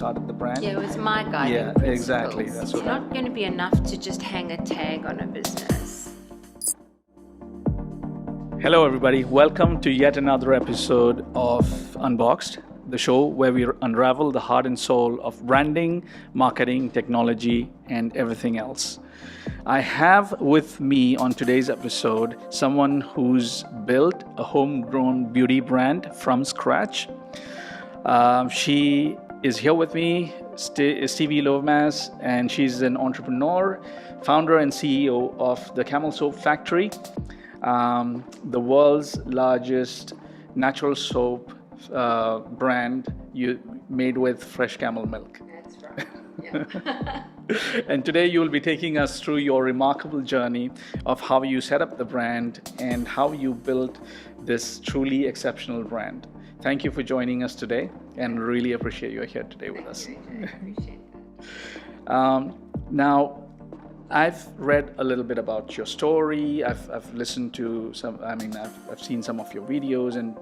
started the brand. Yeah, it was my guiding Yeah, principles. exactly. That's It's what not going to be enough to just hang a tag on a business. Hello, everybody. Welcome to yet another episode of Unboxed, the show where we unravel the heart and soul of branding, marketing, technology, and everything else. I have with me on today's episode someone who's built a homegrown beauty brand from scratch. She is here with me, Stevi Lowmass, and she's an entrepreneur, founder and CEO of the Camel Soap Factory, the world's largest natural soap brand made with fresh camel milk. That's right. Yeah. And today you will be taking us through your remarkable journey of how you set up the brand and how you built this truly exceptional brand. Thank you for joining us today, and really appreciate you here today with us. I appreciate that. Now, I've read a little bit about your story. I've listened to some. I've seen some of your videos, and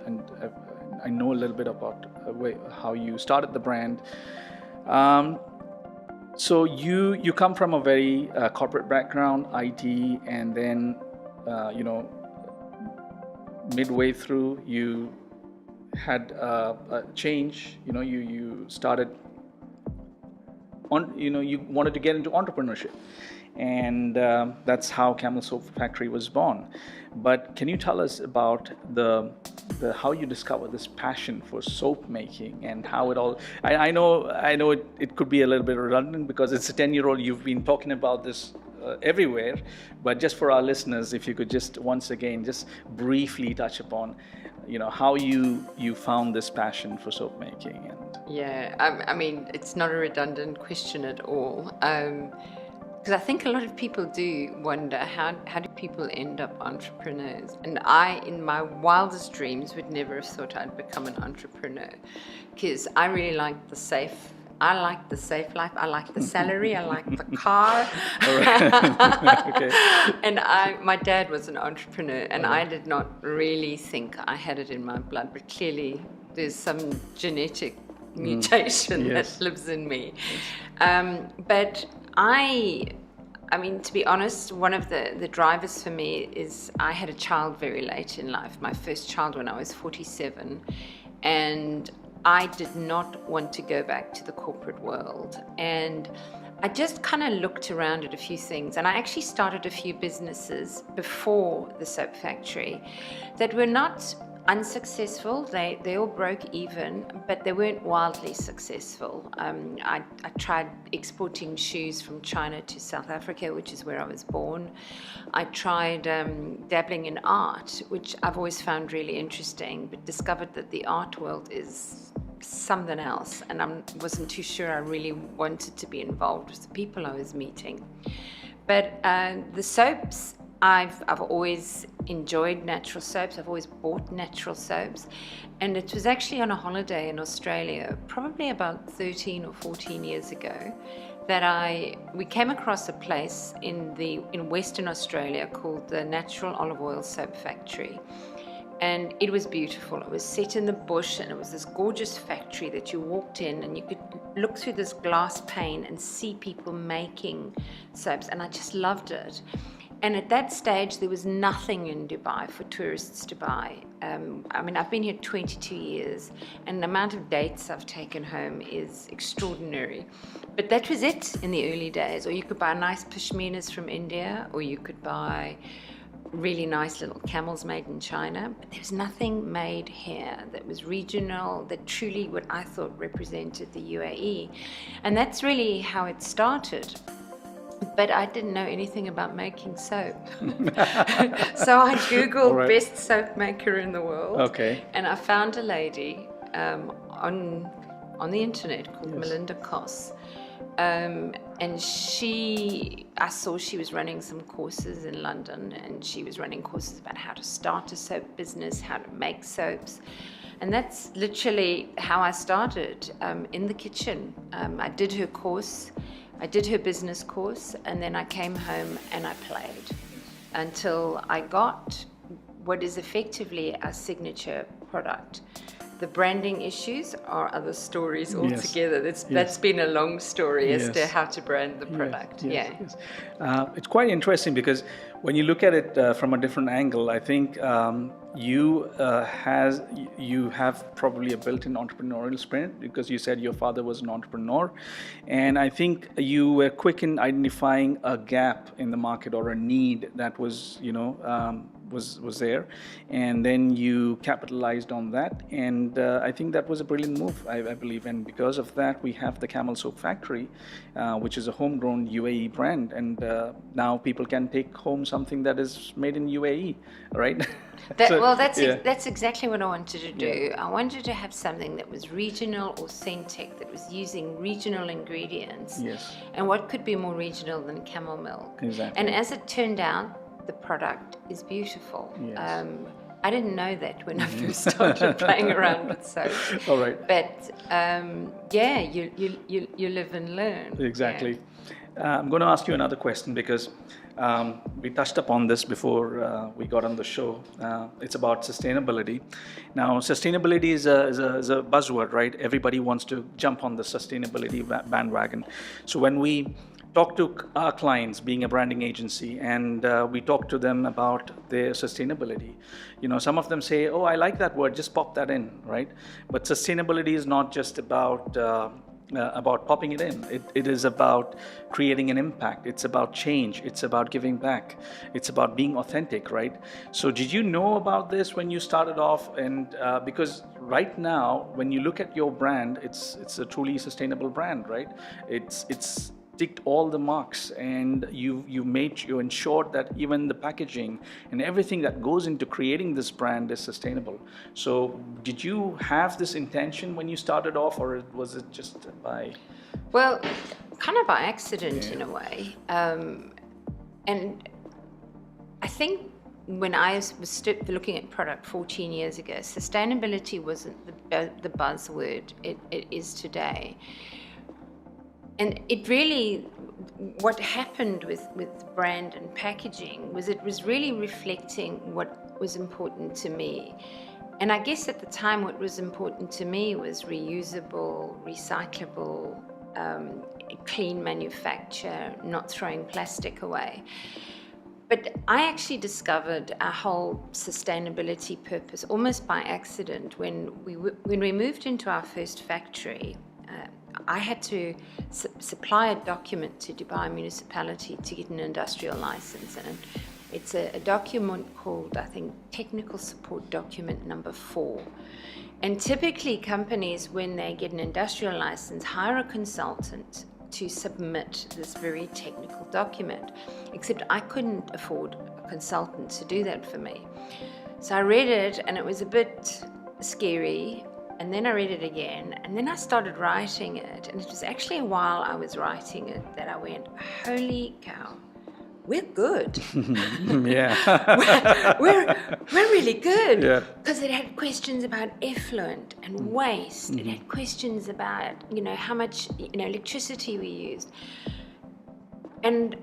I know a little bit about how you started the brand. So you come from a very corporate background, IT, and then midway through you had a change. You started on. You wanted to get into entrepreneurship, and that's how Camel Soap Factory was born. But can you tell us about the how you discovered this passion for soap making and how it all? I know it could be a little bit redundant because it's a 10-year-old. You've been talking about this everywhere, but just for our listeners, if you could just once again just briefly touch upon, how you found this passion for soap making. And Yeah, I mean, it's not a redundant question at all. Because I think a lot of people do wonder, how do people end up entrepreneurs? And I, in my wildest dreams, would never have thought I'd become an entrepreneur, because I really like the safe. I like the safe life. I like the salary. I like the car. Okay. And my dad was an entrepreneur, and I did not really think I had it in my blood, but clearly there's some genetic mutation Yes. that lives in me. But I mean, to be honest, one of the drivers for me is I had a child very late in life, my first child when I was 47, and I did not want to go back to the corporate world. And I just kind of looked around at a few things, and I actually started a few businesses before the soap factory that were not unsuccessful. They all broke even, but they weren't wildly successful. I tried exporting shoes from China to South Africa, which is where I was born. I tried dabbling in art, which I've always found really interesting, but discovered that the art world is something else, and I wasn't too sure I really wanted to be involved with the people I was meeting. But the soaps, I've always enjoyed natural soaps. I've always bought natural soaps. And it was actually on a holiday in Australia, probably about 13 or 14 years ago, that we came across a place in Western Australia called the Natural Olive Oil Soap Factory. And it was beautiful. It was set in the bush, and it was this gorgeous factory that you walked in, and you could look through this glass pane and see people making soaps, and I just loved it. And at that stage, there was nothing in Dubai for tourists to buy. I mean, I've been here 22 years, and the amount of dates I've taken home is extraordinary. But that was it in the early days. Or you could buy nice pashminas from India, or you could buy really nice little camels made in China. But there was nothing made here that was regional, that truly what I thought represented the UAE. And that's really how it started. But I didn't know anything about making soap. So I Googled best soap maker in the world. Okay. And I found a lady on the internet called Melinda Koss. And I saw she was running some courses in London, and she was running courses about how to start a soap business, how to make soaps. And that's literally how I started, in the kitchen. I did her course. I did her business course, and then I came home and I played until I got what is effectively our signature product. The branding issues are other stories altogether. Yes. That's been a long story as to Yes. how to brand the product. Yes. It's quite interesting because when you look at it from a different angle, I think you have probably a built-in entrepreneurial spirit, because you said your father was an entrepreneur, and I think you were quick in identifying a gap in the market or a need that was was there, and then you capitalized on that, and I think that was a brilliant move, I believe, and because of that we have the Camel Soap Factory, which is a homegrown UAE brand, and now people can take home something that is made in UAE, right? That's exactly what I wanted to do. Yeah. I wanted to have something that was regional, authentic, that was using regional ingredients. Yes. And what could be more regional than camel milk? Exactly. And as it turned out, the product is beautiful. Yes. I didn't know that when I first started playing around with soap. All right. But you live and learn. Exactly. Yeah. I'm going to ask you another question, because we touched upon this before we got on the show. It's about sustainability. Now, sustainability is a buzzword, right? Everybody wants to jump on the sustainability bandwagon. So when we talk to our clients, being a branding agency, and we talk to them about their sustainability, some of them say, oh, I like that word, just pop that in, right? But sustainability is not just about popping it in. It is about creating an impact. It's about change. It's about giving back. It's about being authentic, right? So did you know about this when you started off? And because right now, when you look at your brand, it's a truly sustainable brand, right? It's ticked all the marks, and you ensured that even the packaging and everything that goes into creating this brand is sustainable. So did you have this intention when you started off, or was it just by... Well, kind of by accident in a way. And I think when I was looking at product 14 years ago, sustainability wasn't the buzzword it is today. And it really, what happened with brand and packaging was it was really reflecting what was important to me. And I guess at the time what was important to me was reusable, recyclable, clean manufacture, not throwing plastic away. But I actually discovered our whole sustainability purpose almost by accident when we moved into our first factory. I had to supply a document to Dubai municipality to get an industrial license, and it's a document called, I think, Technical Support Document number 4. And typically companies, when they get an industrial license, hire a consultant to submit this very technical document, except I couldn't afford a consultant to do that for me. So I read it, and it was a bit scary. And then I read it again, and then I started writing it, and it was actually while I was writing it that I went, holy cow, we're good. Yeah. we're really good. Yeah. Because it had questions about effluent and waste. It had questions about, how much, electricity we used. And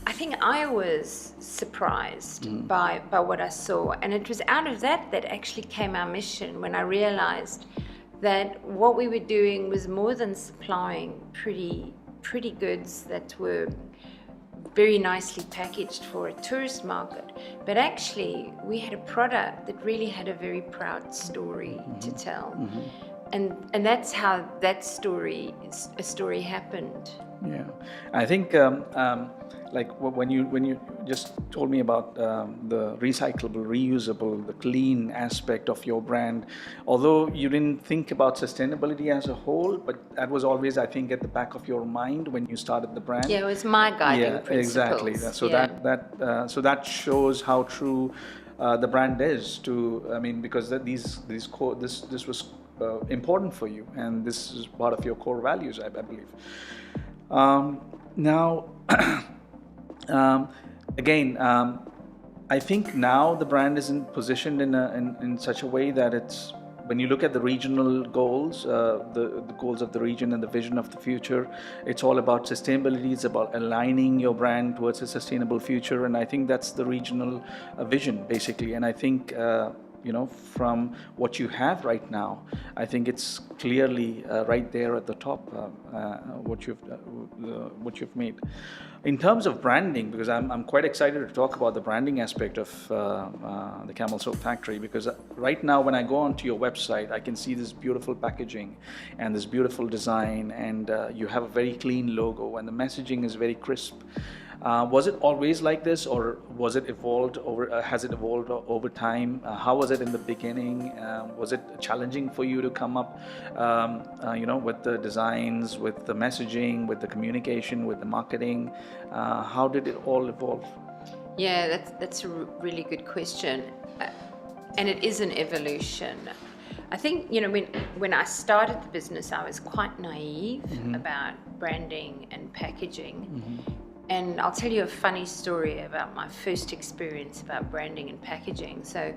I think I was surprised by what I saw. And it was out of that actually came our mission, when I realized that what we were doing was more than supplying pretty goods that were very nicely packaged for a tourist market, but actually we had a product that really had a very proud story to tell. And that's how that story happened. Yeah, I think like when you just told me about the recyclable, reusable, the clean aspect of your brand, although you didn't think about sustainability as a whole, but that was always, I think, at the back of your mind when you started the brand. Yeah, it was my guiding principles. Exactly. So so that shows how true the brand is to. I mean, because this was important for you, and this is part of your core values, I believe. Now, again, I think now the brand is positioned in such a way that it's, when you look at the regional goals, the goals of the region and the vision of the future, it's all about sustainability. It's about aligning your brand towards a sustainable future, and I think that's the regional vision, basically. And I think from what you have right now, I think it's clearly right there at the top, what you've made. In terms of branding, because I'm quite excited to talk about the branding aspect of the Camel Soap Factory, because right now when I go onto your website, I can see this beautiful packaging and this beautiful design, and you have a very clean logo, and the messaging is very crisp. Was it always like this, or was it evolved over? Has it evolved over time? How was it in the beginning? Was it challenging for you to come up, with the designs, with the messaging, with the communication, with the marketing? How did it all evolve? Yeah, that's a really good question, and it is an evolution. I think, when I started the business, I was quite naive about branding and packaging. And I'll tell you a funny story about my first experience about branding and packaging. So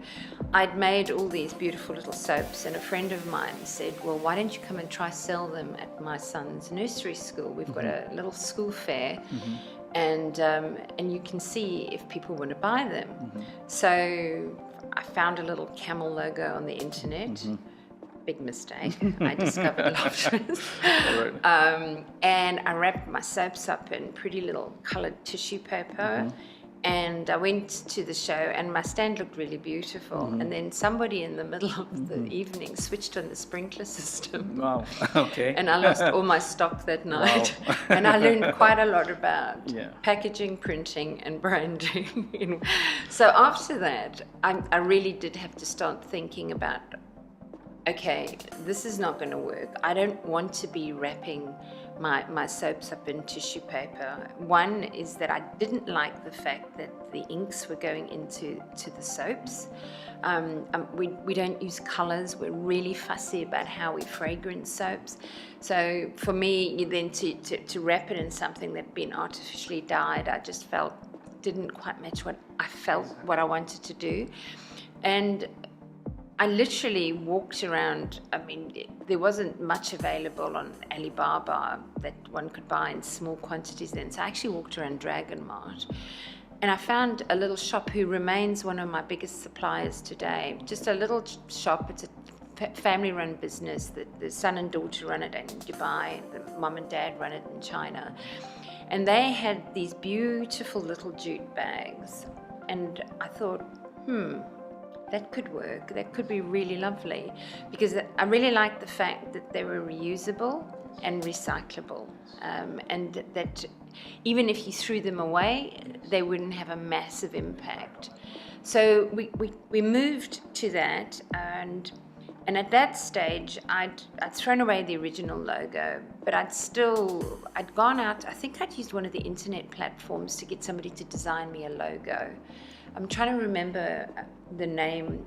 I'd made all these beautiful little soaps, and a friend of mine said, well, why don't you come and try sell them at my son's nursery school? We've got a little school fair, and you can see if people want to buy them. So I found a little camel logo on the internet. Big mistake, I discovered afterwards. And I wrapped my soaps up in pretty little coloured tissue paper, and I went to the show, and my stand looked really beautiful. And then somebody in the middle of the evening switched on the sprinkler system. Wow, okay. And I lost all my stock that night. Wow. And I learned quite a lot about packaging, printing, and branding. So after that, I really did have to start thinking about, okay, this is not going to work. I don't want to be wrapping my soaps up in tissue paper. One is that I didn't like the fact that the inks were going into the soaps. We don't use colours. We're really fussy about how we fragrance soaps. So for me, then to wrap it in something that had been artificially dyed, I just felt didn't quite match what I wanted to do. And I literally walked around. I mean, there wasn't much available on Alibaba that one could buy in small quantities then. So I actually walked around Dragon Mart, and I found a little shop who remains one of my biggest suppliers today. Just a little shop. It's a family-run business. The son and daughter run it in Dubai, and the mum and dad run it in China. And they had these beautiful little jute bags. And I thought, that could work. That could be really lovely, because I really liked the fact that they were reusable and recyclable, and that even if you threw them away, they wouldn't have a massive impact. So we moved to that, and at that stage, I'd thrown away the original logo, but I'd gone out. I think I'd used one of the internet platforms to get somebody to design me a logo. I'm trying to remember the name.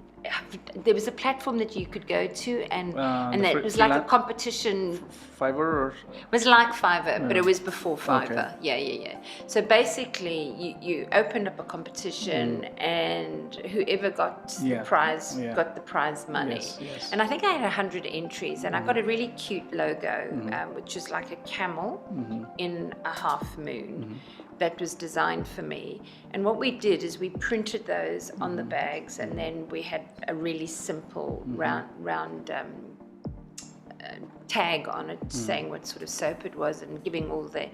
There was a platform that you could go to, and that it was like a competition. Fiverr? Or? It was like Fiverr, but it was before Fiverr. Okay. Yeah. So basically, you opened up a competition, and whoever got the prize got the prize money. Yes. And I think I had 100 entries, and I got a really cute logo, which was like a camel in a half moon. That was designed for me. And what we did is we printed those on the bags, and then we had a really simple round tag on it saying what sort of soap it was, and giving all the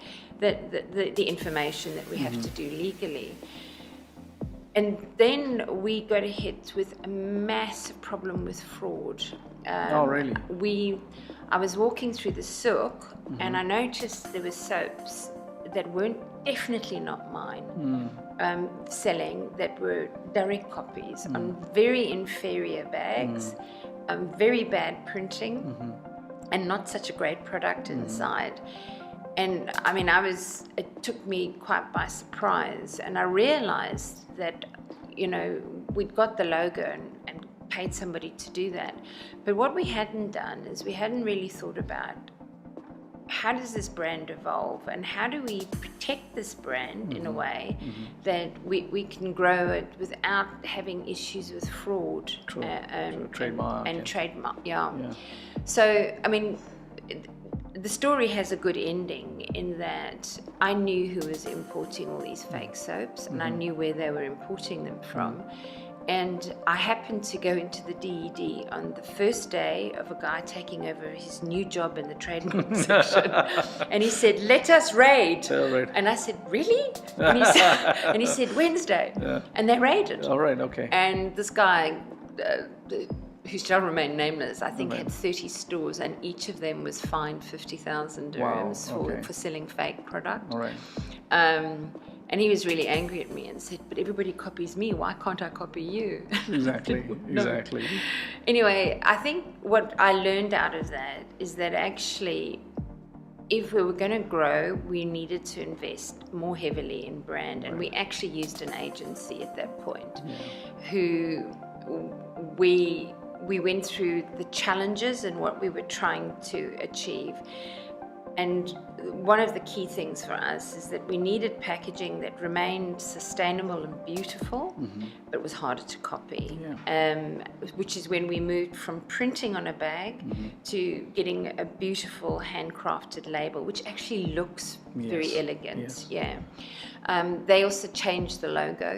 information that we have to do legally. And then we got hit with a massive problem with fraud. Oh, really? I was walking through the souk, and I noticed there were soaps that weren't definitely not mine, selling, that were direct copies on very inferior bags, very bad printing, and not such a great product inside. And I mean, it took me quite by surprise, and I realized that, we'd got the logo and paid somebody to do that. But what we hadn't done is we hadn't really thought about, how does this brand evolve, and how do we protect this brand in a way that we can grow it without having issues with fraud and trademark. So, I mean, the story has a good ending in that I knew who was importing all these fake soaps, and I knew where they were importing them from. And I happened to go into the DED on the first day of a guy taking over his new job in the trademark section. And he said, "Let us raid." Right. And I said, "Really?" And he said, "Wednesday." Yeah. And they raided. All right, okay. And this guy, who shall remain nameless, I think Right. had 30 stores, and each of them was fined 50,000 Wow, dirhams okay. for selling fake product. All right. And he was really angry at me and said, "But everybody copies me. Why can't I copy you?" Exactly, No. exactly. Anyway, I think what I learned out of that is that actually, if we were going to grow, we needed to invest more heavily in brand. And we actually used an agency at that point who we went through the challenges and what we were trying to achieve. And one of the key things for us is that we needed packaging that remained sustainable and beautiful, but was harder to copy. Which is when we moved from printing on a bag to getting a beautiful handcrafted label, which actually looks very elegant. They also changed the logo.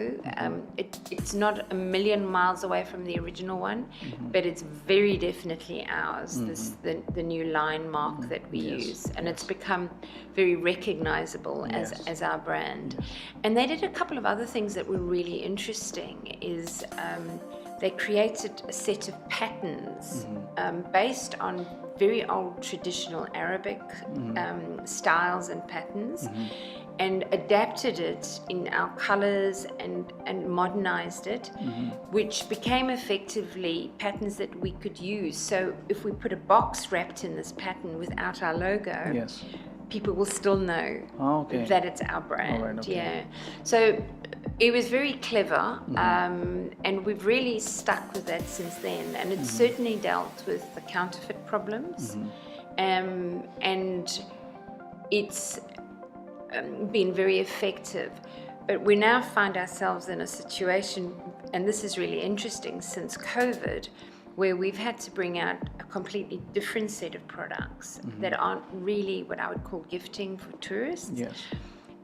It's not a million miles away from the original one, but it's very definitely ours. The new line mark that we use, and it's become very recognizable as our brand. And they did a couple of other things that were really interesting. Is they created a set of patterns based on very old traditional Arabic styles and patterns, and adapted it in our colors and modernized it, which became effectively patterns that we could use. So if we put a box wrapped in this pattern without our logo, people will still know that it's our brand. All right, okay. So it was very clever, and we've really stuck with that since then. And it's certainly dealt with the counterfeit problems, and it's been very effective. But we now find ourselves in a situation, and this is really interesting since COVID, where we've had to bring out a completely different set of products that aren't really what I would call gifting for tourists.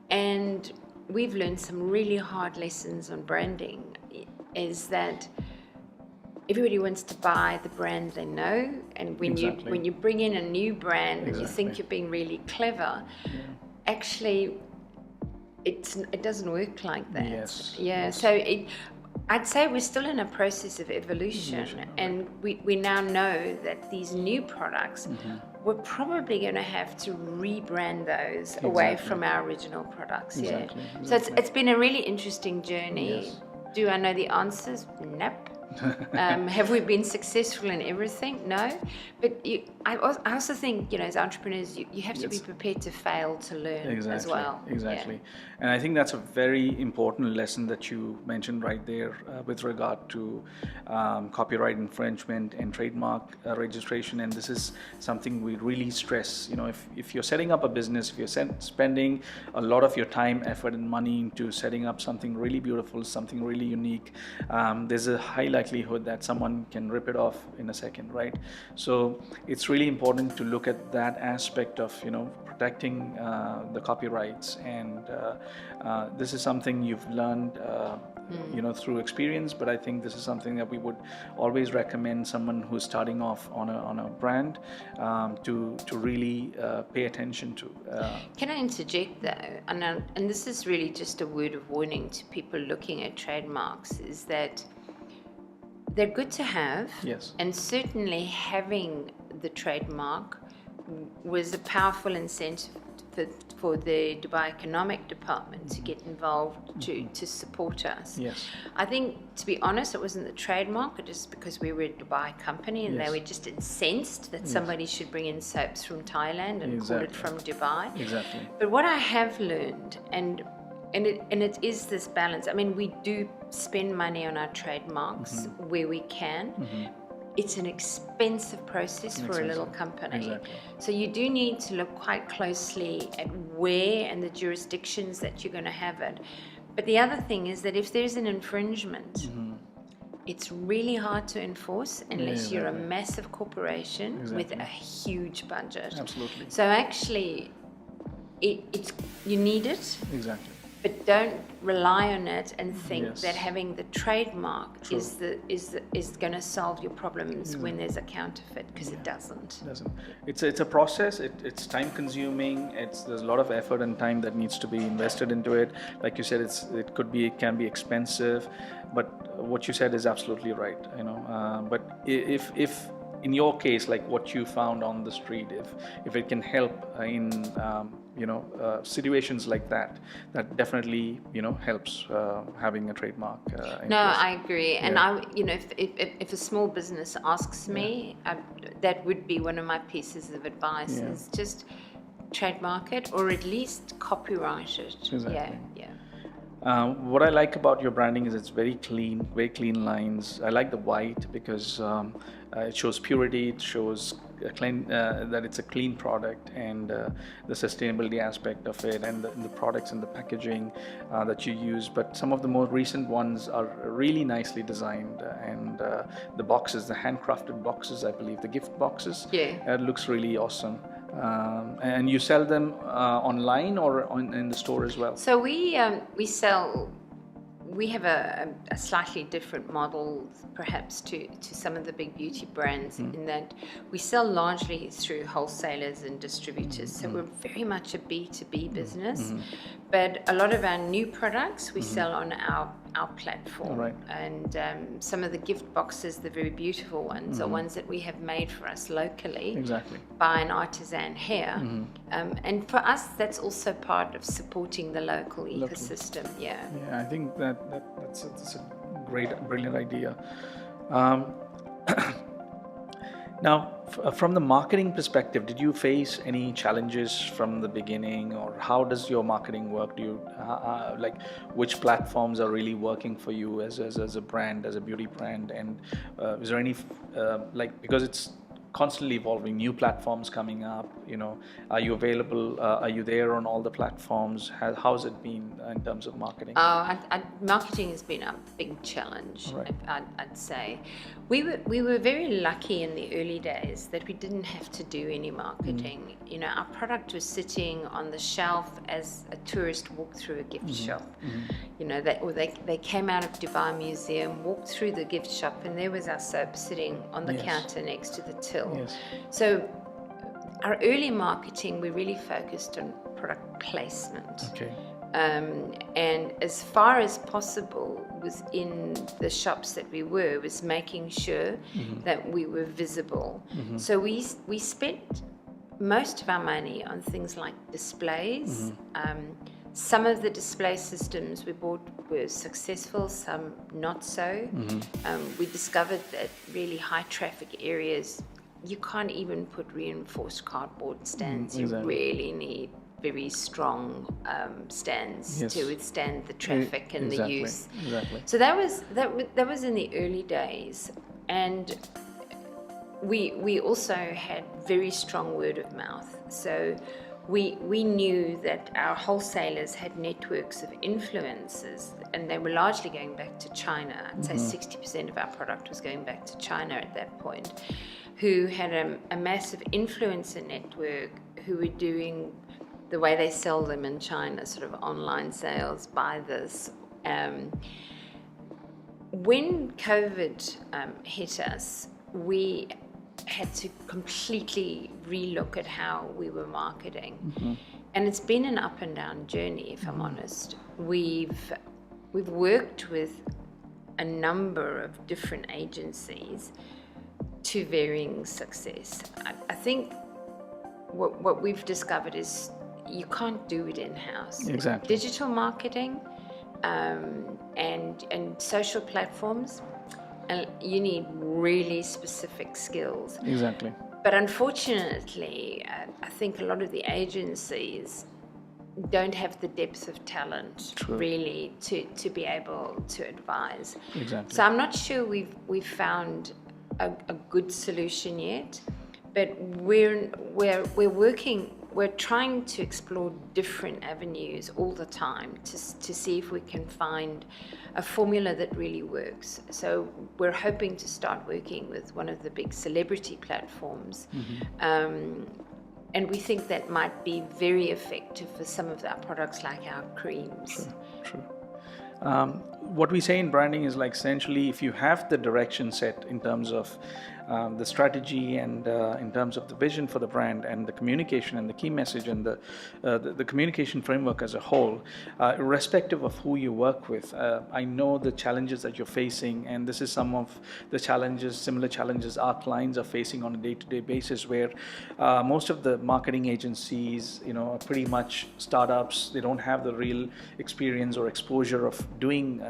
And we've learned some really hard lessons on branding, is that everybody wants to buy the brand they know, and when you bring in a new brand and you think you're being really clever, actually it doesn't work like that. So I'd say we're still in a process of evolution, and we now know that these new products, we're probably going to have to rebrand those away from our original products. So it's been a really interesting journey. Do I know the answers? Nope. Have we been successful in everything? No. But I also think, as entrepreneurs, you have to be prepared to fail to learn as well. Exactly. And I think that's a very important lesson that you mentioned right there with regard to copyright infringement and trademark registration. And this is something we really stress. If you're setting up a business, if you're spending a lot of your time, effort, and money into setting up something really beautiful, something really unique, there's a high likelihood that someone can rip it off in a second, right? So it's really important to look at that aspect of protecting the copyrights, and this is something you've learned through experience, but I think this is something that we would always recommend someone who's starting off on a brand to really pay attention to. Can I interject though? And this is really just a word of warning to people looking at trademarks, is that they're good to have, and certainly having the trademark was a powerful incentive for the Dubai Economic Department to get involved to support us. I think, to be honest, it wasn't the trademark, it just because we were a Dubai company and they were just incensed that somebody should bring in soaps from Thailand and call it from Dubai. But what I have learned, and it is this balance. I mean, we do spend money on our trademarks where we can. It's an expensive process for a little company. So you do need to look quite closely at where and the jurisdictions that you're going to have it. But the other thing is that if there's an infringement, it's really hard to enforce unless you're a massive corporation with a huge budget. So actually, you need it. but don't rely on it and think Yes. that having the trademark True. is going to solve your problems when there's a counterfeit, because it doesn't. It's a process. It's time consuming. There's a lot of effort and time that needs to be invested into it. Like you said, it can be expensive, but what you said is absolutely right. But if in your case, like what you found on the street, if it can help in situations like that definitely helps having a trademark. No, I agree. And Yeah. if a small business asks me, that would be one of my pieces of advice: Yeah. is just trademark it, or at least copyright it. Exactly. Yeah. What I like about your branding is it's very clean lines. I like the white because it shows purity, it shows that it's a clean product, and the sustainability aspect of it, and the products and the packaging that you use. But some of the more recent ones are really nicely designed, and the boxes, the handcrafted boxes, I believe, the gift boxes, Yeah. it looks really awesome. And you sell them online or in the store as well? So we have a slightly different model perhaps to some of the big beauty brands, in that we sell largely through wholesalers and distributors. So we're very much a B2B business, but a lot of our new products we sell on our platform. Right. And some of the gift boxes, the very beautiful ones, are ones that we have made for us locally. Exactly. By an artisan here. And for us, that's also part of supporting the local ecosystem. Yeah. Yeah, I think that's a brilliant idea. Now, from the marketing perspective, did you face any challenges from the beginning, or how does your marketing work? Do you like which platforms are really working for you as a brand, as a beauty brand? And is there any because it's constantly evolving, new platforms coming up, are you available, are you there on all the platforms? How's it been in terms of marketing? Marketing has been a big challenge. Right. I'd say we were very lucky in the early days that we didn't have to do any marketing. Our product was sitting on the shelf as a tourist walked through a gift shop. They came out of Dubai Museum, walked through the gift shop, and there was our soap sitting on the counter next to the till. Yes. So our early marketing, we really focused on product placement. Okay. And as far as possible within the shops that we were, was making sure that we were visible. So we spent most of our money on things like displays. Some of the display systems we bought were successful, some not so. We discovered that really high traffic areas, you can't even put reinforced cardboard stands. Exactly. You really need very strong stands to withstand the traffic and the use. Exactly. So that was in the early days, and we also had very strong word of mouth. So we knew that our wholesalers had networks of influencers, and they were largely going back to China. I'd say 60% of our product was going back to China at that point, who had a massive influencer network, who were doing the way they sell them in China, sort of online sales, buy this. When COVID hit us, we had to completely relook at how we were marketing. And it's been an up and down journey, if I'm honest. We've worked with a number of different agencies to varying success. I think what we've discovered is you can't do it in-house. Exactly. Digital marketing and social platforms, and you need really specific skills. Exactly. But unfortunately, I think a lot of the agencies don't have the depth of talent really to be able to advise. Exactly. So I'm not sure we've found a good solution yet, but we're trying to explore different avenues all the time to see if we can find a formula that really works. So we're hoping to start working with one of the big celebrity platforms and we think that might be very effective for some of our products like our creams. True. What we say in branding is like essentially if you have the direction set in terms of the strategy and in terms of the vision for the brand and the communication and the key message and the communication framework as a whole, irrespective of who you work with, I know the challenges that you're facing, and this is some of the challenges, similar challenges our clients are facing on a day-to-day basis, where most of the marketing agencies, are pretty much startups. They don't have the real experience or exposure of doing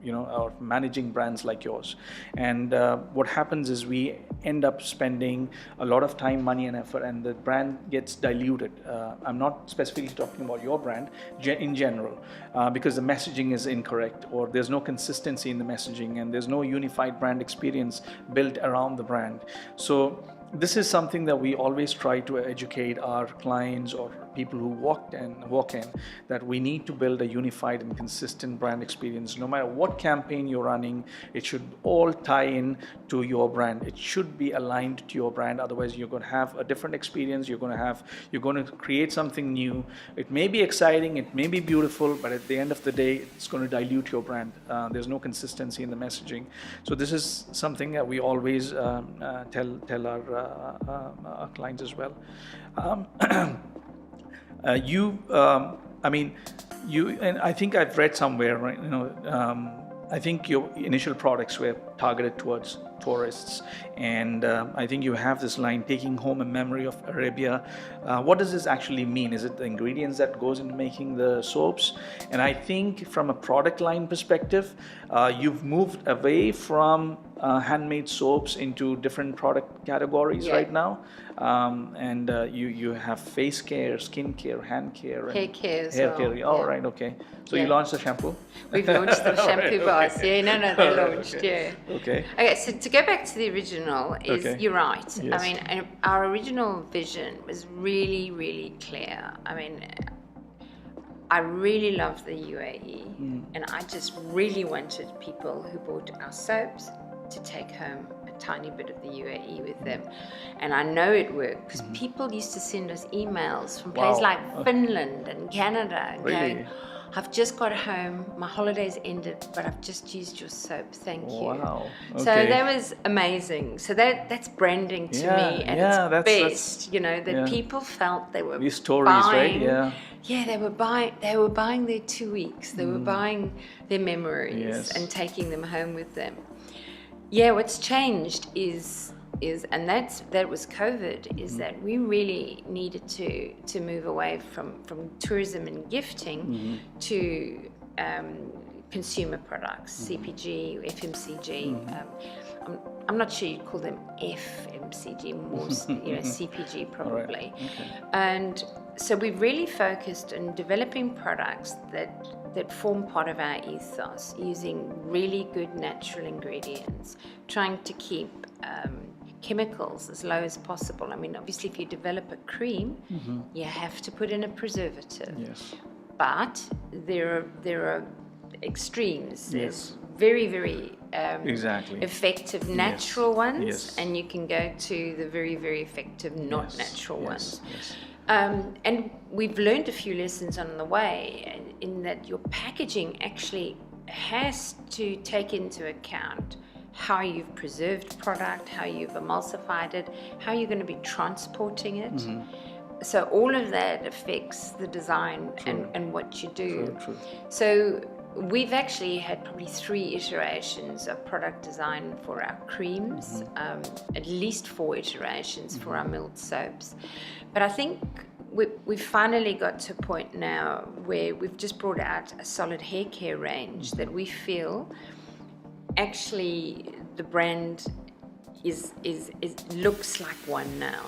or managing brands like yours. And what happens is we end up spending a lot of time, money and effort, and the brand gets diluted. I'm not specifically talking about your brand, in general, because the messaging is incorrect, or there's no consistency in the messaging, and there's no unified brand experience built around the brand. So this is something that we always try to educate our clients or people who walk in, that we need to build a unified and consistent brand experience. No matter what campaign you're running, it should all tie in to your brand. It should be aligned to your brand. Otherwise, you're going to have a different experience. You're going to create something new. It may be exciting, it may be beautiful, but at the end of the day, it's going to dilute your brand. There's no consistency in the messaging. So this is something that we always tell our clients as well. And I think I've read somewhere, right? I think your initial products were targeted towards tourists, and I think you have this line, taking home a memory of Arabia. What does this actually mean? Is it the ingredients that goes into making the soaps? And I think from a product line perspective, you've moved away from handmade soaps into different product categories right now. And you have face care, skin care, hand care, hair care as hair well. care. Oh, right, okay. So you launched the shampoo? We've launched the shampoo bars. They launched, Okay. Okay, so to go back to the original, you're right. Yes. I mean, our original vision was really, really clear. I mean, I really love the UAE, and I just really wanted people who bought our soaps to take home a tiny bit of the UAE with them. And I know it worked because people used to send us emails from places like Finland and Canada going, I've just got home, my holiday's ended, but I've just used your soap, thank you. Wow. Okay. So that was amazing. So that's branding to me at its best, that people felt they were these stories, buying, right? Yeah, they were buying their 2 weeks, they were buying their memories and taking them home with them. Yeah, what's changed is and that was COVID, is that we really needed to move away from tourism and gifting to consumer products, CPG, FMCG. I'm not sure you'd call them FMCG, more CPG probably. Right. Okay. And so we've really focused on developing products that form part of our ethos, using really good natural ingredients, trying to keep chemicals as low as possible. I mean, obviously, if you develop a cream, you have to put in a preservative. Yes. But there are extremes. There's very, very effective natural ones, and you can go to the very, very effective not natural ones. Yes. And we've learned a few lessons on the way, in that your packaging actually has to take into account how you've preserved product, how you've emulsified it, how you're going to be transporting it. So all of that affects the design and what you do. True. So we've actually had probably 3 iterations of product design for our creams, at least 4 iterations for our milled soaps. But I think we've finally got to a point now where we've just brought out a solid hair care range that we feel actually the brand is looks like one now.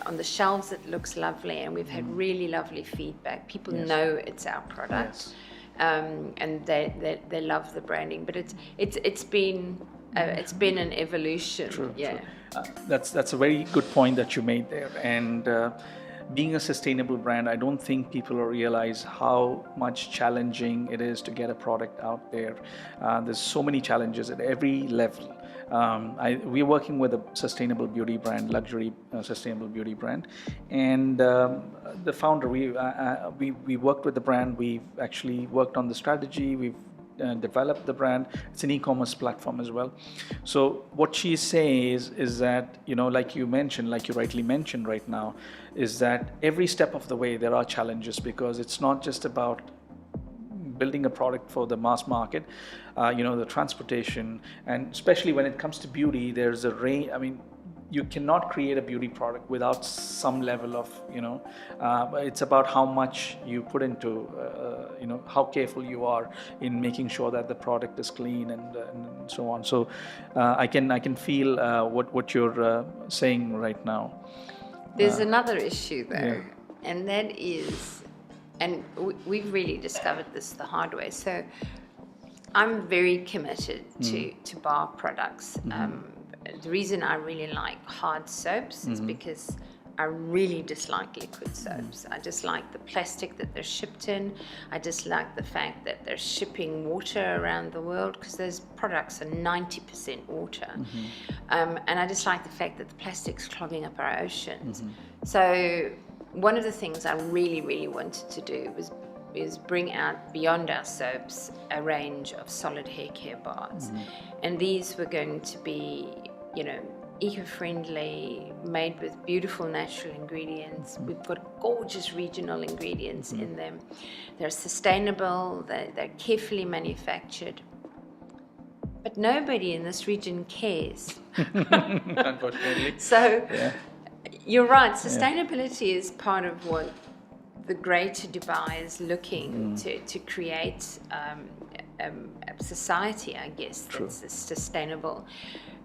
On the shelves it looks lovely, and we've had really lovely feedback. People know it's our product. And they love the branding, but it's been an evolution. True. That's a very good point that you made there. And being a sustainable brand, I don't think people realize how much challenging it is to get a product out there. There's so many challenges at every level. We're working with a sustainable beauty brand, luxury sustainable beauty brand, and the founder, we worked with the brand. We've actually worked on the strategy. We've developed the brand. It's an e-commerce platform as well. So what she says is that, like you mentioned, like you rightly mentioned right now, is that every step of the way there are challenges, because it's not just about building a product for the mass market, the transportation, and especially when it comes to beauty, there's a range. I mean, you cannot create a beauty product without some level of, it's about how much you put into, how careful you are in making sure that the product is clean and so on. So I can feel what you're saying right now. There's another issue though, Yeah. and that is, and we've really discovered this the hard way. So I'm very committed to bar products. The reason I really like hard soaps is because I really dislike liquid soaps. I dislike the plastic that they're shipped in. I dislike the fact that they're shipping water around the world, because those products are 90% water. And I dislike the fact that the plastic's clogging up our oceans. So one of the things I really, really wanted to do is bring out, beyond our soaps, a range of solid hair care bars. And these were going to be, eco-friendly, made with beautiful natural ingredients. We've got gorgeous regional ingredients in them. They're sustainable, they're carefully manufactured. But nobody in this region cares. Unfortunately. So Yeah. you're right, sustainability is part of what the Greater Dubai is looking to create a society, I guess, that's sustainable.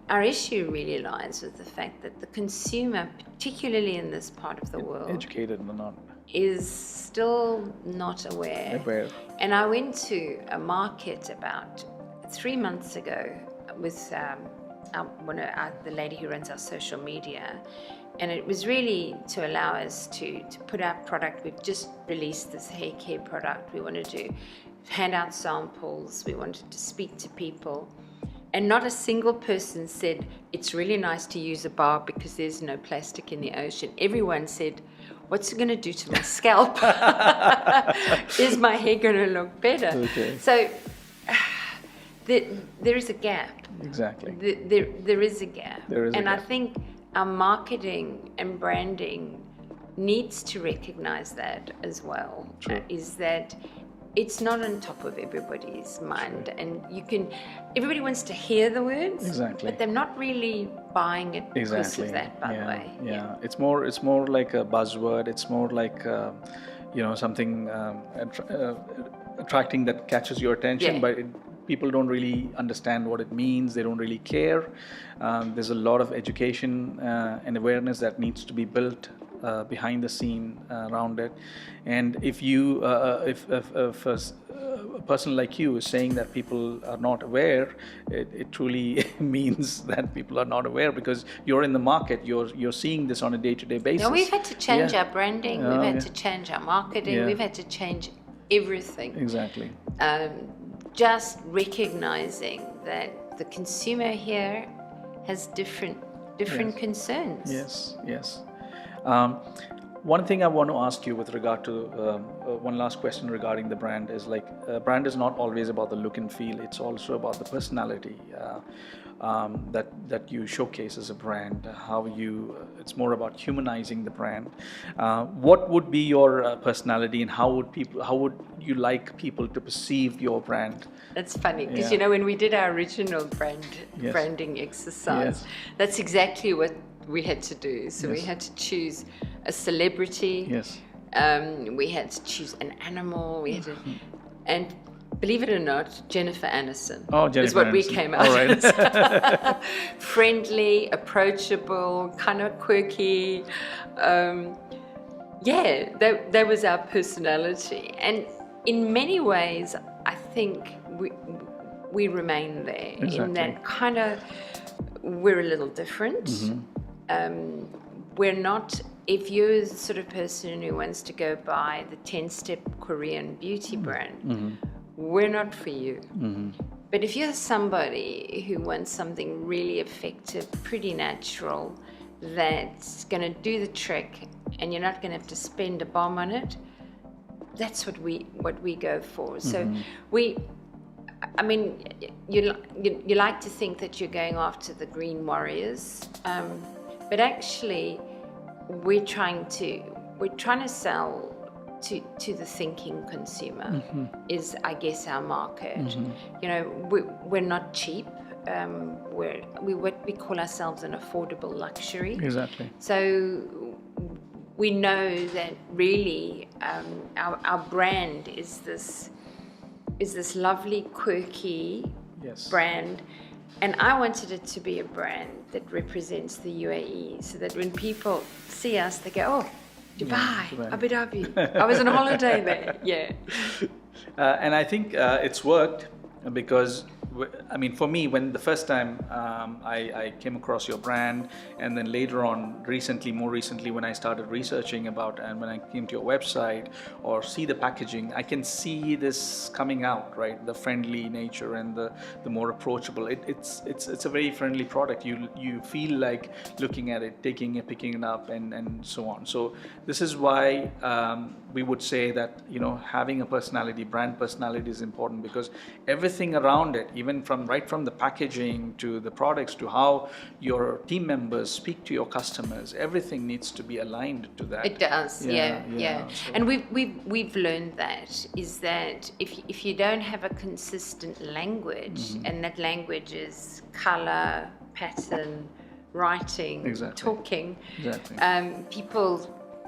Our issue really lies with the fact that the consumer, particularly in this part of the world, Educated or not? is still not aware. And I went to a market about 3 months ago with the lady who runs our social media, and it was really to allow us to put our product. We've just released this hair care product. We wanted to hand out samples. We wanted to speak to people. And not a single person said, it's really nice to use a bar because there's no plastic in the ocean. Everyone said, what's it going to do to my scalp? Is my hair going to look better? Okay. So there is a gap. Exactly. There is a gap. And I think our marketing and branding needs to recognize that as well. Is that it's not on top of everybody's mind, and everybody wants to hear the words, but they're not really buying it because of that, by the way. Yeah. It's more like a buzzword. It's more like something attracting that catches your attention, but people don't really understand what it means. They don't really care. There's a lot of education and awareness that needs to be built behind the scene around it. And if a person like you is saying that people are not aware, it truly means that people are not aware, because you're in the market, you're seeing this on a day-to-day basis. No, we've had to change our branding, we've had to change our marketing, we've had to change everything. Exactly. Just recognizing that the consumer here has different concerns. Yes. One thing I want to ask you with regard to one last question regarding the brand is, like, brand is not always about the look and feel. It's also about the personality that you showcase as a brand. It's more about humanizing the brand. What would be your personality, and how would you like people to perceive your brand? That's funny, because when we did our original branding exercise, that's exactly what we had to do. So we had to choose a celebrity. We had to choose an animal. We had to, and believe it or not, Jennifer Aniston is what we came out with. Friendly, approachable, kind of quirky. That was our personality. And in many ways, I think we remain there. In that kind of, we're a little different. We're not, if you're the sort of person who wants to go buy the 10-step Korean beauty brand, we're not for you. But if you're somebody who wants something really effective, pretty natural, that's going to do the trick, and you're not going to have to spend a bomb on it, that's what we go for. So I mean, you like to think that you're going after the green warriors, but actually we're trying to sell to the thinking consumer, is, I guess, our market. You know, we're not cheap. We're what we call ourselves an affordable luxury. Exactly. So we know that really our brand is this lovely, quirky brand, and I wanted it to be a brand that represents the UAE, so that when people see us, they go, "Oh, Dubai, Abu Dhabi. I was on holiday there." Yeah. And I think it's worked because, I mean, for me, when the first time I came across your brand, and then later on, more recently, when I started researching about, and when I came to your website or see the packaging, I can see this coming out, right? The friendly nature and the more approachable. It's a very friendly product. You feel like looking at it, picking it up, and so on. So this is why we would say that, you know, having a personality, brand personality, is important, because everything around it, even right from the packaging to the products to how your team members speak to your customers, everything needs to be aligned to that. It does, yeah. So. And we've learned that if you don't have a consistent language, and that language is color, pattern, writing, talking, people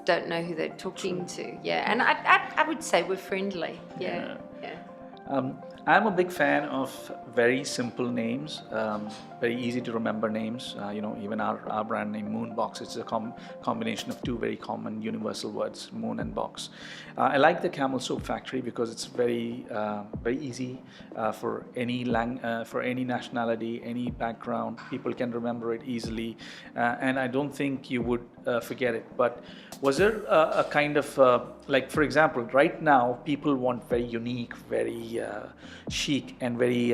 don't know who they're talking to. Yeah, and I would say we're friendly. Yeah. I'm a big fan of very simple names, very easy to remember names. You know, even our brand name Moonbox, it's a combination of two very common universal words, moon and box. I like the Camel Soap Factory because it's very easy for any nationality, any background. People can remember it easily, and I don't think you would forget it. But was there a kind of like, for example, right now people want very unique, very chic, and very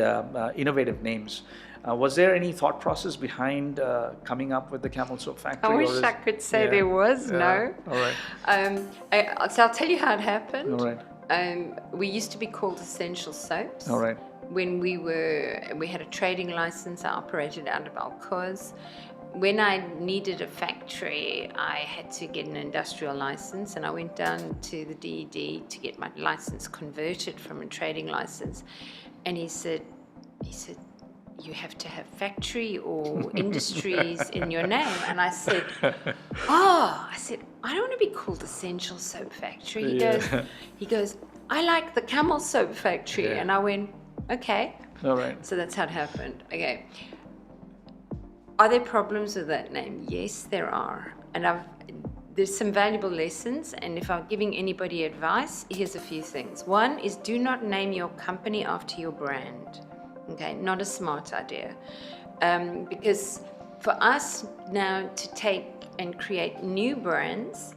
innovative names. Was there any thought process behind coming up with the Camel Soap Factory? I wish I could say there was. No. All right. So I'll tell you how it happened. All right. We used to be called Essential Soaps. All right. When we had a trading license, I operated out of Alcoa's. When I needed a factory, I had to get an industrial license, and I went down to the DED to get my license converted from a trading license. And he said, you have to have factory or industries in your name. And I said, I don't want to be called Essential Soap Factory. He goes, I like the Camel Soap Factory. And I went, okay. All right. So that's how it happened. Okay. Are there problems with that name? Yes, there are. And there's some valuable lessons, and if I'm giving anybody advice, here's a few things. One is, do not name your company after your brand. Okay, not a smart idea. Because for us now to take and create new brands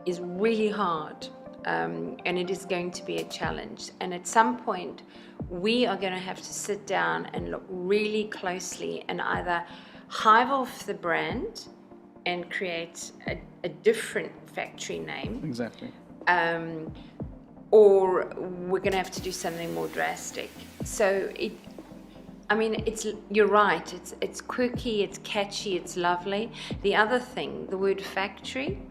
is really hard, and it is going to be a challenge. And at some point, we are going to have to sit down and look really closely and either hive off the brand and create a different factory name. Exactly. Or we're going to have to do something more drastic. So you're right. It's quirky, it's catchy, it's lovely. The other thing, the word factory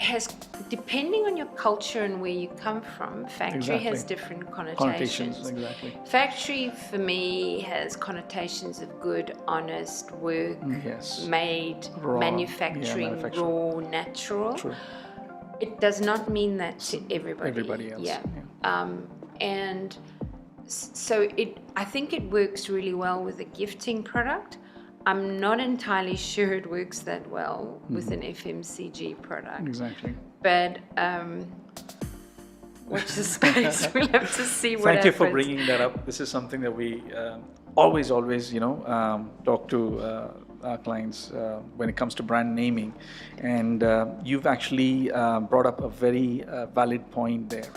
has, depending on your culture and where you come from, factory has different connotations. Exactly. Factory for me has connotations of good, honest work, made, raw, manufacturing, raw, natural. True. It does not mean that to everybody. Everybody else. And so I think it works really well with a gifting product. I'm not entirely sure it works that well with an FMCG product. Exactly. But watch the space. We'll have to see what happens. Thank you for bringing that up. This is something that we always, talk to our clients when it comes to brand naming. And you've actually brought up a very valid point there.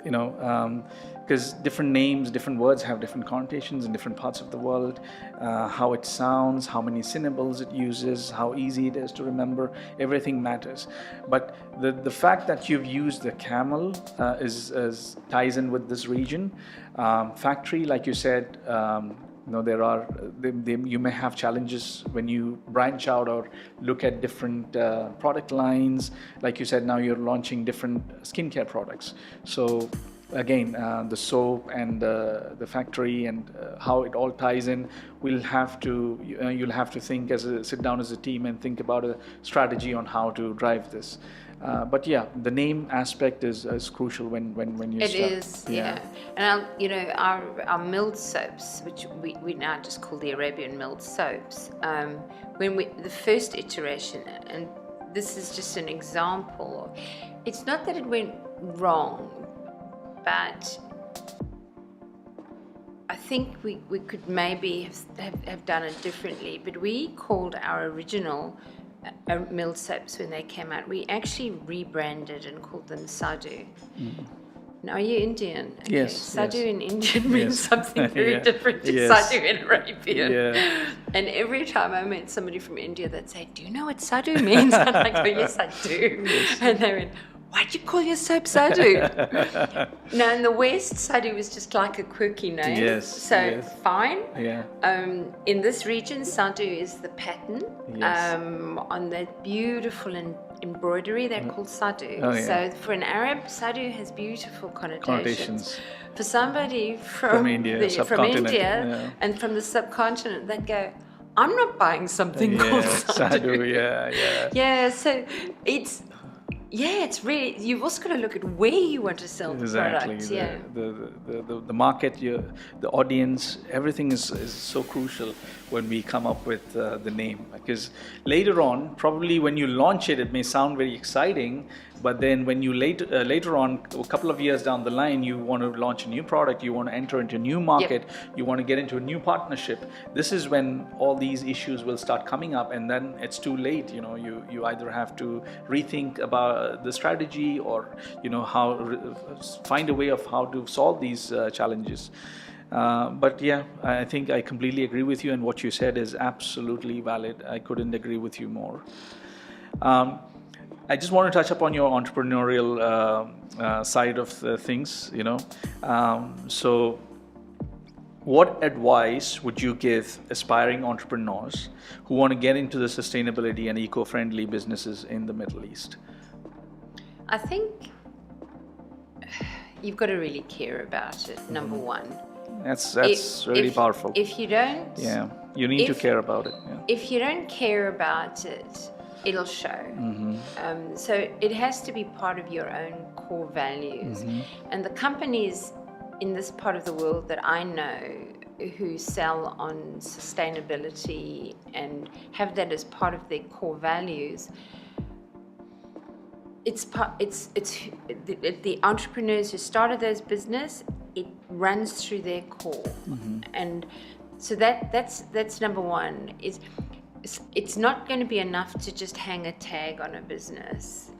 because different names, different words have different connotations in different parts of the world. How it sounds, how many syllables it uses, how easy it is to remember, everything matters. But the fact that you've used the camel ties in with this region. Factory, like you said, you may have challenges when you branch out or look at different product lines. Like you said, now you're launching different skincare products. So again, the soap and the factory and how it all ties in, you'll have to think sit down as a team and think about a strategy on how to drive this. But yeah, the name aspect is crucial when you start. It is, yeah. And our milled soaps, which we now just call the Arabian milled soaps, the first iteration, and this is just an example, it's not that it went wrong, but I think we could maybe have done it differently. But we called our original milled soaps, when they came out, we actually rebranded and called them Sadhu. Mm-hmm. Now, are you Indian? Okay. Yes. Sadhu in Indian means something very different to Sadhu in Arabian. Yeah. And every time I met somebody from India, they'd say, "Do you know what Sadhu means?" I'm like, "Oh, yes, I do." Yes. And they went, "Why'd you call your soap Sadhu?" Now, in the West, Sadhu was just like a quirky name. Yes. So, fine. Yeah. In this region, Sadhu is the pattern. Yes. On that beautiful embroidery, they're called Sadhu. Oh, yeah. So, for an Arab, Sadhu has beautiful connotations. For somebody from India, and from the subcontinent, they'd go, "I'm not buying something called Sadhu." Yeah, so it's really, you've also got to look at where you want to sell the product. Yeah. The market, the audience, everything is so crucial when we come up with the name. Because later on, probably when you launch it, it may sound very exciting, but then when you later on, a couple of years down the line, you want to launch a new product, you want to enter into a new market, you want to get into a new partnership. This is when all these issues will start coming up, and then it's too late. You either have to rethink about the strategy, or find a way of how to solve these challenges. But yeah, I think I completely agree with you, and what you said is absolutely valid. I couldn't agree with you more. I just want to touch upon your entrepreneurial side of things. So what advice would you give aspiring entrepreneurs who want to get into the sustainability and eco-friendly businesses in the Middle East? I think you've got to really care about it, number one. That's really powerful. If you don't... Yeah, you need to care about it. Yeah. If you don't care about it, it'll show. Mm-hmm. So it has to be part of your own core values. Mm-hmm. And the companies in this part of the world that I know who sell on sustainability and have that as part of their core values, the entrepreneurs who started those business, it runs through their core. Mm-hmm. And so that's number one. It's not going to be enough to just hang a tag on a business.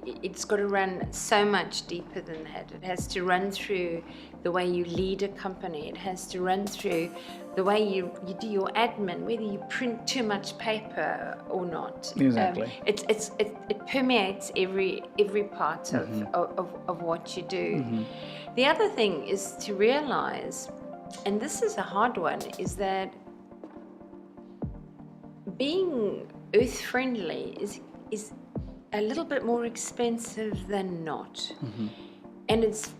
It's got to run so much deeper than that. It has to run through the way you lead a company. It has to run through the way you do your admin, whether you print too much paper or not. Exactly. It permeates every part of what you do. Mm-hmm. The other thing is to realize, and this is a hard one, is that being earth friendly is a little bit more expensive than not. Mm-hmm. And it's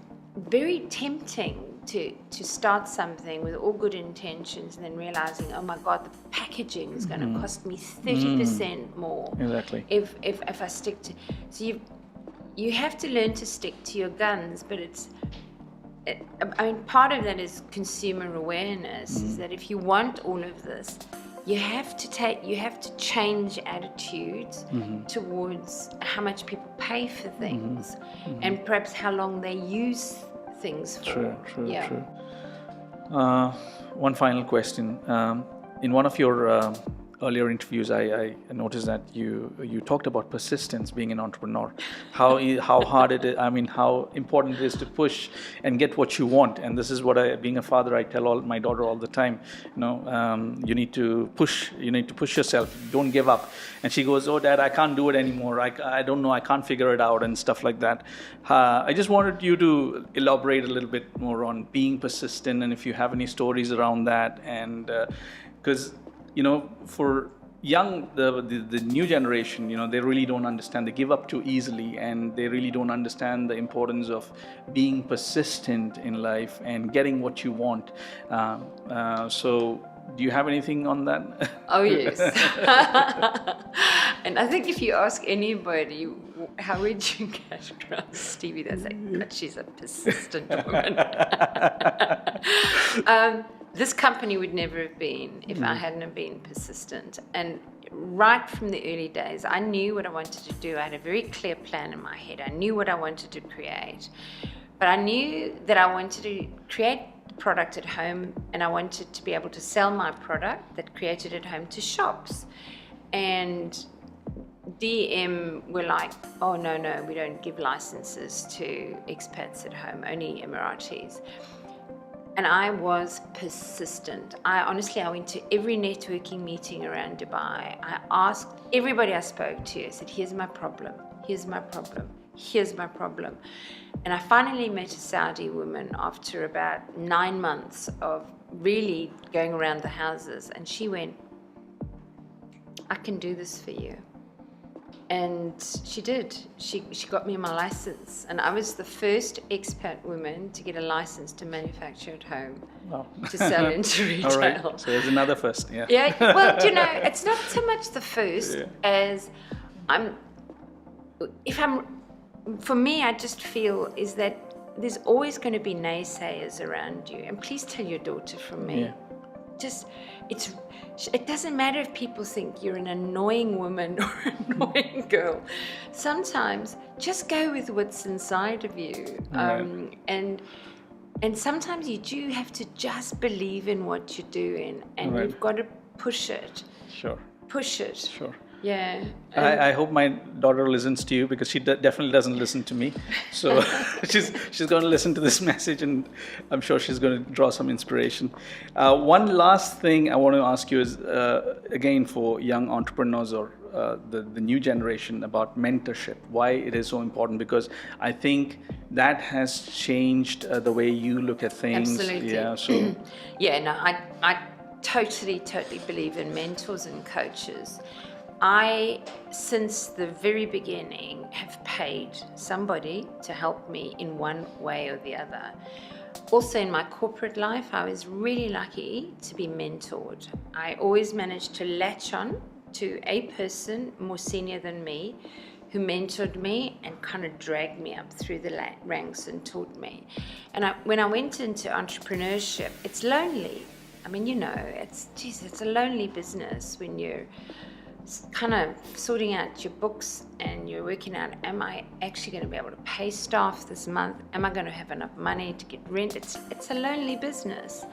very tempting to start something with all good intentions and then realizing, oh my God, the packaging is going to cost me 30% more. Exactly. If I stick to... So you have to learn to stick to your guns, but part of that is consumer awareness, is that if you want all of this, you have to change attitudes towards how much people pay for things and perhaps how long they use things for. True. One final question. In one of your earlier interviews, I noticed that you talked about persistence being an entrepreneur, how hard it is. I mean, how important it is to push and get what you want. And this is what being a father, I tell my daughter all the time. You need to push. You need to push yourself. Don't give up. And she goes, "Oh, Dad, I can't do it anymore. I don't know. I can't figure it out," and stuff like that. I just wanted you to elaborate a little bit more on being persistent, and if you have any stories around that, and because for the new generation, they really don't understand. They give up too easily, and they really don't understand the importance of being persistent in life and getting what you want. So do you have anything on that? Oh, yes. And I think if you ask anybody, how would you categorize Stevie, they'll say, God, she's a persistent woman. This company would never have been if I hadn't have been persistent. And right from the early days, I knew what I wanted to do. I had a very clear plan in my head. I knew what I wanted to create. But I knew that I wanted to create the product at home, and I wanted to be able to sell my product that created at home to shops. And DM were like, oh, no, we don't give licenses to expats at home, only Emiratis. And I was persistent. I went to every networking meeting around Dubai. I asked everybody I spoke to, I said, here's my problem. And I finally met a Saudi woman after about 9 months of really going around the houses. And she went, I can do this for you. And she did. She got me my license, and I was the first expat woman to get a license to manufacture at home. Wow. To sell into retail. All right. So there's another first, yeah. Yeah. Well, it's not so much the first as for me, I just feel is that there's always going to be naysayers around you, and please tell your daughter from me. Yeah. It doesn't matter if people think you're an annoying woman or an annoying girl. Sometimes just go with what's inside of you. And sometimes you do have to just believe in what you're doing, and you've got to push it. Sure. Push it. Sure. Yeah. I hope my daughter listens to you, because she definitely doesn't listen to me. So she's going to listen to this message, and I'm sure she's going to draw some inspiration. One last thing I want to ask you is, again, for young entrepreneurs or the new generation, about mentorship. Why it is so important? Because I think that has changed the way you look at things. Absolutely. Yeah. So. Yeah. No, I totally believe in mentors and coaches. Since the very beginning, have paid somebody to help me in one way or the other. Also in my corporate life, I was really lucky to be mentored. I always managed to latch on to a person more senior than me who mentored me and kind of dragged me up through the ranks and taught me. And when I went into entrepreneurship, it's lonely. I mean, it's a lonely business when you're kind of sorting out your books and you're working out, am I actually going to be able to pay staff this month? Am I going to have enough money to get rent? It's a lonely business.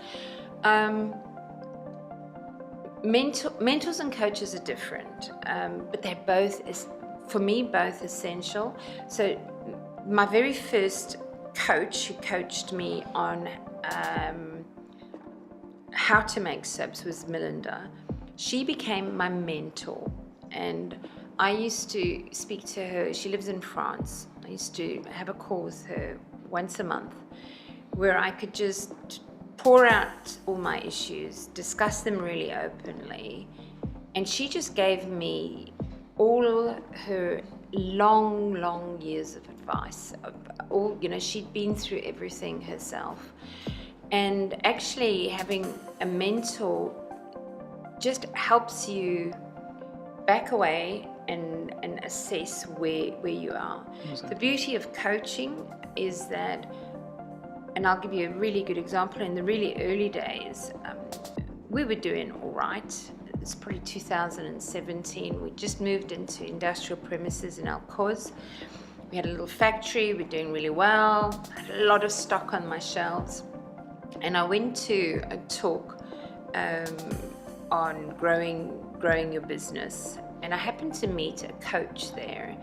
Mentors and coaches are different, but they're both, for me, both essential. So my very first coach who coached me on how to make soaps was Melinda. She became my mentor, and I used to speak to her. She lives in France. I used to have a call with her once a month where I could just pour out all my issues, discuss them really openly, and she just gave me all her long years of advice. She'd been through everything herself, and actually having a mentor just helps you back away and assess where you are. Exactly. The beauty of coaching is that, and I'll give you a really good example, in the really early days, we were doing all right. It's probably 2017. We just moved into industrial premises in Al-Quoz. We had a little factory, we're doing really well. I had a lot of stock on my shelves. And I went to a talk on growing your business. And I happened to meet a coach there,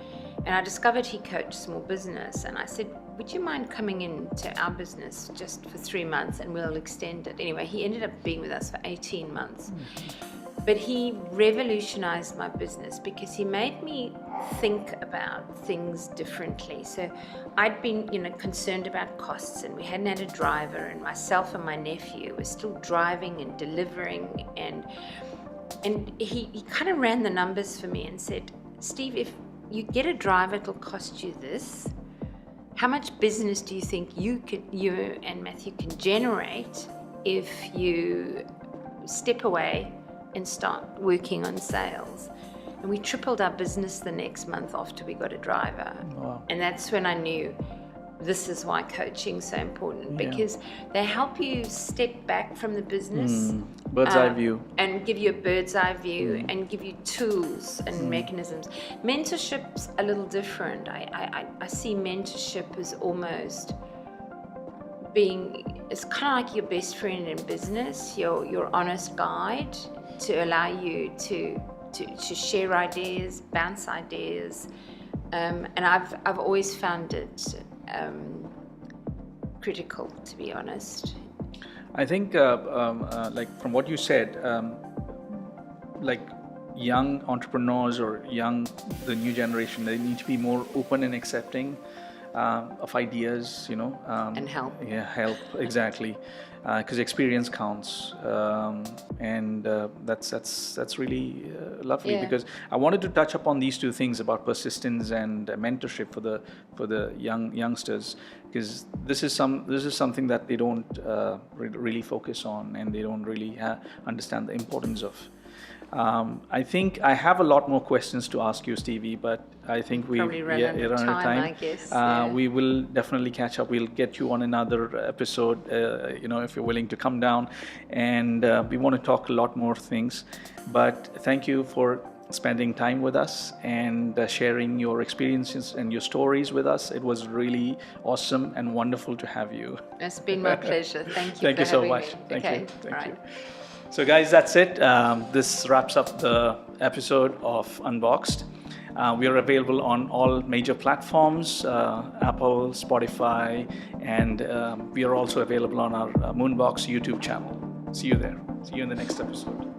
and I discovered he coached small business. And I said, would you mind coming into our business just for 3 months and we'll extend it? Anyway, he ended up being with us for 18 months. But he revolutionized my business because he made me think about things differently. So I'd been, concerned about costs, and we hadn't had a driver, and myself and my nephew were still driving and delivering, and he kind of ran the numbers for me and said, Steve, if you get a driver, it'll cost you this. How much business do you think you and Matthew can generate if you step away and start working on sales? And we tripled our business the next month after we got a driver. Wow. And that's when I knew this is why coaching is so important, because they help you step back from the business. Bird's eye view. And give you a bird's eye view and give you tools and mechanisms. Mentorship's a little different. I see mentorship as almost it's kind of like your best friend in business, your honest guide to allow you to share ideas, bounce ideas. And I've always found it critical, to be honest. I think, like from what you said, like young entrepreneurs or the new generation, they need to be more open and accepting of ideas, And help. Yeah, help, exactly, because experience counts, and that's really lovely. Yeah. Because I wanted to touch upon these two things about persistence and mentorship for the youngsters, because this is something that they don't really focus on, and they don't really understand the importance of. I think I have a lot more questions to ask you, Stevie, but I think we're run out of time, I guess. We will definitely catch up. We'll get you on another episode, if you're willing to come down, and we want to talk a lot more things. But thank you for spending time with us and sharing your experiences and your stories with us. It was really awesome and wonderful to have you. It's been my pleasure. Thank you. Thank for you so having much. me. Thank Okay. you. Thank All you. right. So guys, that's it. This wraps up the episode of Unboxed. We are available on all major platforms, Apple, Spotify, and we are also available on our Moonbox YouTube channel. See you there. See you in the next episode.